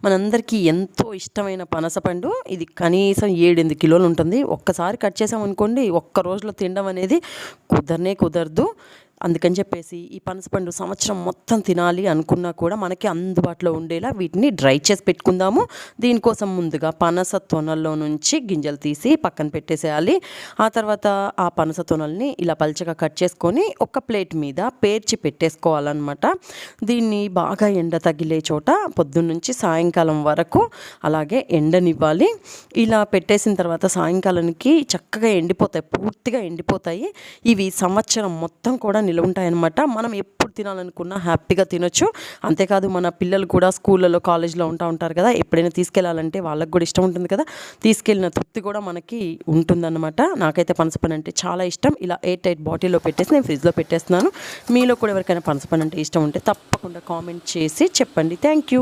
మనందరికీ ఎంతో ఇష్టమైన పనసపండు. ఇది కనీసం 7-8 కిలోలు ఉంటుంది. ఒక్కసారి కట్ చేసామనుకోండి, ఒక్క రోజులో తినడం అనేది కుదరదు. అందుకని చెప్పేసి ఈ పనసపండు సంవత్సరం మొత్తం తినాలి అనుకున్నా కూడా మనకి అందుబాటులో ఉండేలా వీటిని డ్రై చేసి పెట్టుకుందాము. దీనికోసం ముందుగా పనస తొనల్లో నుంచి గింజలు తీసి పక్కన పెట్టేసేయాలి. ఆ తర్వాత ఆ పనస తొనల్ని ఇలా పల్చగా కట్ చేసుకొని ఒక ప్లేట్ మీద పేర్చి పెట్టేసుకోవాలన్నమాట. దీన్ని బాగా ఎండ తగిలే చోట పొద్దున్నుంచి సాయంకాలం వరకు అలాగే ఎండనివ్వాలి. ఇలా పెట్టేసిన తర్వాత సాయంకాలానికి చక్కగా ఎండిపోతాయి, పూర్తిగా ఎండిపోతాయి. ఇవి సంవత్సరం మొత్తం కూడా నిల్వ ఉంటాయన్నమాట. మనం ఎప్పుడు తినాలనుకున్నా హ్యాపీగా తినొచ్చు. అంతేకాదు మన పిల్లలు కూడా స్కూళ్ళలో కాలేజ్లో ఉంటారు కదా, ఎప్పుడైనా తీసుకెళ్ళాలంటే వాళ్ళకి కూడా ఇష్టం ఉంటుంది కదా, తీసుకెళ్ళిన తృప్తి కూడా మనకి ఉంటుందన్నమాట. నాకైతే పనసపండు అంటే చాలా ఇష్టం. ఇలా ఎయిర్ టైట్ బాటిల్లో పెట్టేసి నేను ఫ్రిడ్జ్లో పెట్టేస్తున్నాను. మీలో కూడా ఎవరికైనా పనసపండు అంటే ఇష్టం ఉంటే తప్పకుండా కామెంట్ చేసి చెప్పండి. Thank you.